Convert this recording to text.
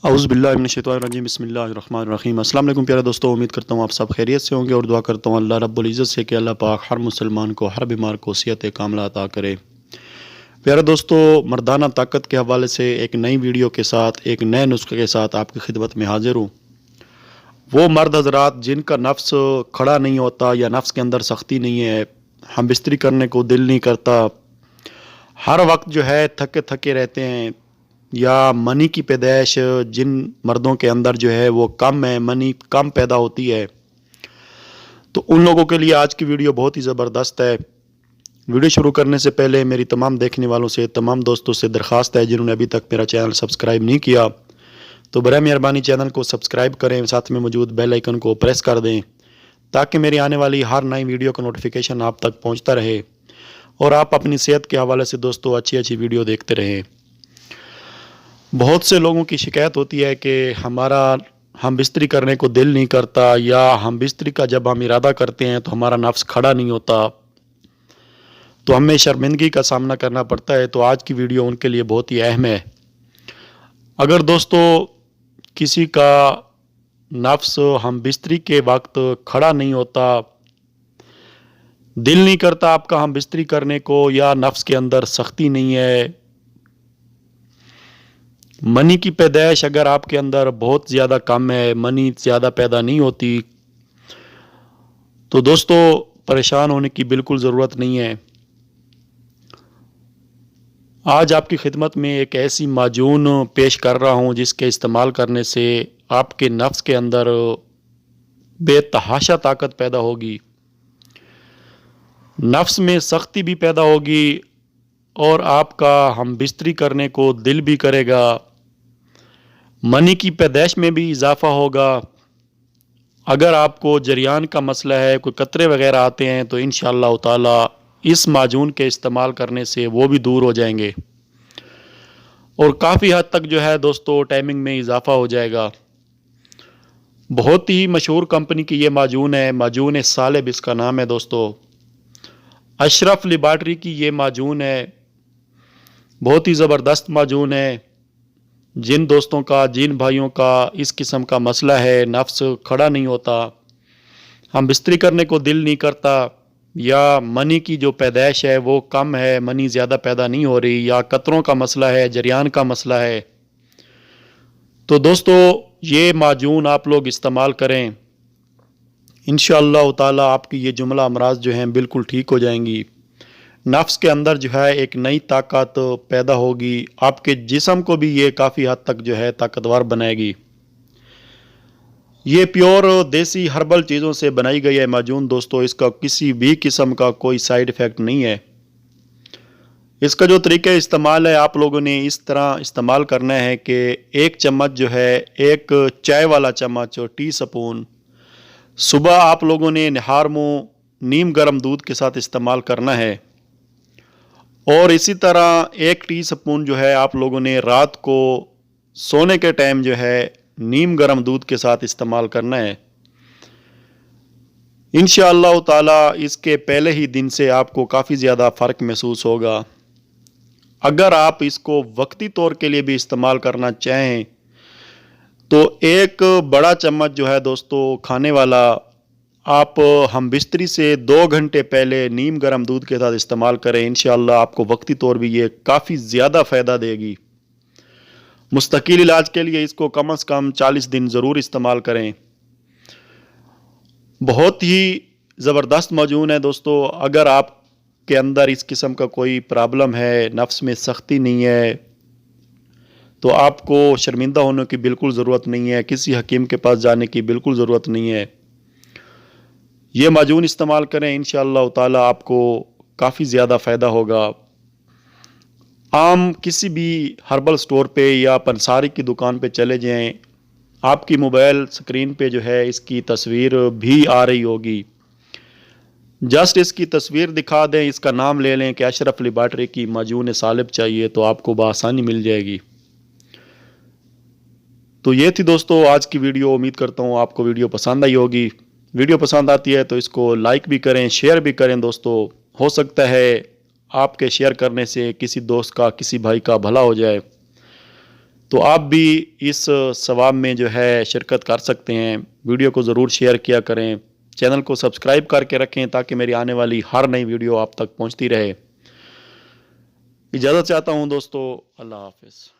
औज़ुबिल्लाहि बिस्मिल्लाहिर्रहमानिर्रहीम। अस्सलाम वालेकुम प्यारे दोस्तों, उम्मीद करता हूँ आप सब खैरियत से होंगे और दुआ करता हूँ अल्लाह रब्बुल इज़्ज़त से कि अल्लाह पाक हर मुसलमान को, हर बीमार को सेहत कामिला अता करे। प्यारे दोस्तों, मर्दाना ताकत के हवाले से एक नई वीडियो के साथ, एक नए नुस्खे के साथ आपकी खिदमत में हाजिर हूँ। वो मर्द हज़रात जिनका नफ्स खड़ा नहीं होता या नफ्स के अंदर सख्ती नहीं है, हम बिस्तरी करने को दिल नहीं करता, हर वक्त जो है थके थके रहते हैं, या मनी की पैदाइश जिन मर्दों के अंदर जो है वो कम है, मनी कम पैदा होती है, तो उन लोगों के लिए आज की वीडियो बहुत ही ज़बरदस्त है। वीडियो शुरू करने से पहले मेरी तमाम देखने वालों से, तमाम दोस्तों से दरख्वास्त है जिन्होंने अभी तक मेरा चैनल सब्सक्राइब नहीं किया तो बराए मेहरबानी चैनल को सब्सक्राइब करें, साथ में मौजूद बेल आइकन को प्रेस कर दें ताकि मेरी आने वाली हर नई वीडियो का नोटिफिकेशन आप तक पहुंचता रहे और आप अपनी सेहत के हवाले से दोस्तों अच्छी अच्छी वीडियो देखते रहें। बहुत से लोगों की शिकायत होती है कि हम बिस्तरी करने को दिल नहीं करता, या हम बिस्तरी का जब हम इरादा करते हैं तो हमारा नफ्स खड़ा नहीं होता, तो हमें शर्मिंदगी का सामना करना पड़ता है। तो आज की वीडियो उनके लिए बहुत ही अहम है। अगर दोस्तों किसी का नफ्स हम बिस्तरी के वक्त खड़ा नहीं होता, दिल नहीं करता आपका हम बिस्तरी करने को, या नफ्स के अंदर सख्ती नहीं है, मनी की पैदाइश अगर आपके अंदर बहुत ज़्यादा कम है, मनी ज़्यादा पैदा नहीं होती, तो दोस्तों परेशान होने की बिल्कुल ज़रूरत नहीं है। आज आपकी खिदमत में एक ऐसी माजून पेश कर रहा हूँ जिसके इस्तेमाल करने से आपके नफ्स के अंदर बेतहाशा ताकत पैदा होगी, नफ्स में सख्ती भी पैदा होगी और आपका हम बिस्तरी करने को दिल भी करेगा, मनी की पैदाइश में भी इजाफा होगा। अगर आपको जरियान का मसला है, कोई कतरे वगैरह आते हैं, तो इंशाअल्लाह ताला इस माजून के इस्तेमाल करने से वो भी दूर हो जाएंगे और काफ़ी हद तक जो है दोस्तों टाइमिंग में इजाफा हो जाएगा। बहुत ही मशहूर कंपनी की ये माजून है, माजून सालिब इसका नाम है दोस्तों। अशरफ लेबॉरेटरी की ये माजून है, बहुत ही ज़बरदस्त माजून है। जिन दोस्तों का, जिन भाइयों का इस किस्म का मसला है, नफ्स खड़ा नहीं होता, हम बिस्तरी करने को दिल नहीं करता, या मनी की जो पैदाइश है वो कम है, मनी ज़्यादा पैदा नहीं हो रही, या कतरों का मसला है, जरियान का मसला है, तो दोस्तों ये माजून आप लोग इस्तेमाल करें। इंशाअल्लाह ताला आपकी ये जुमला अमराज जो हैं बिल्कुल ठीक हो जाएंगी। नफ्स के अंदर जो है एक नई ताकत पैदा होगी, आपके जिस्म को भी ये काफ़ी हद तक जो है ताकतवर बनाएगी। ये प्योर देसी हर्बल चीज़ों से बनाई गई है माजून दोस्तों, इसका किसी भी किस्म का कोई साइड इफ़ेक्ट नहीं है। इसका जो तरीका इस्तेमाल है आप लोगों ने इस तरह इस्तेमाल करना है कि एक चम्मच जो है, एक चाय वाला चम्मच और टी स्पून सुबह आप लोगों ने निहार मुँह नीम गर्म दूध के साथ इस्तेमाल करना है, और इसी तरह एक टी स्पून जो है आप लोगों ने रात को सोने के टाइम जो है नीम गर्म दूध के साथ इस्तेमाल करना है। इंशाअल्लाह ताला इसके पहले ही दिन से आपको काफ़ी ज़्यादा फ़र्क महसूस होगा। अगर आप इसको वक्ती तौर के लिए भी इस्तेमाल करना चाहें तो एक बड़ा चम्मच जो है दोस्तों खाने वाला, आप हम बिस्तरी से 2 घंटे पहले नीम गर्म दूध के साथ इस्तेमाल करें। इंशाअल्लाह आपको वक्ती तौर भी ये काफ़ी ज़्यादा फ़ायदा देगी। मुस्तकिल इलाज के लिए इसको कम से कम 40 दिन ज़रूर इस्तेमाल करें। बहुत ही ज़बरदस्त माजून है दोस्तों। अगर आपके अंदर इस किस्म का कोई प्रॉब्लम है, नफ्स में सख्ती नहीं है, तो आपको शर्मिंदा होने की बिल्कुल ज़रूरत नहीं है, किसी हकीम के पास जाने की बिल्कुल ज़रूरत नहीं है। ये माजून इस्तेमाल करें, इंशाअल्लाह ताला आपको काफ़ी ज़्यादा फ़ायदा होगा। आम किसी भी हर्बल स्टोर पे या पंसारी की दुकान पे चले जाएं, आपकी मोबाइल स्क्रीन पे जो है इसकी तस्वीर भी आ रही होगी, जस्ट इसकी तस्वीर दिखा दें, इसका नाम ले लें कि अशरफ लेबॉरेटरी की माजून सालिब चाहिए, तो आपको बआसानी मिल जाएगी। तो ये थी दोस्तों आज की वीडियो। उम्मीद करता हूँ आपको वीडियो पसंद आई होगी। वीडियो पसंद आती है तो इसको लाइक भी करें, शेयर भी करें दोस्तों। हो सकता है आपके शेयर करने से किसी दोस्त का, किसी भाई का भला हो जाए। تو آپ بھی اس ثواب میں جو ہے شرکت کر سکتے ہیں۔ ویڈیو کو ضرور شیئر کیا کریں، چینل کو سبسکرائب کر کے رکھیں تاکہ میری آنے والی ہر نئی ویڈیو آپ تک پہنچتی رہے۔ اجازت چاہتا ہوں دوستو، اللہ حافظ۔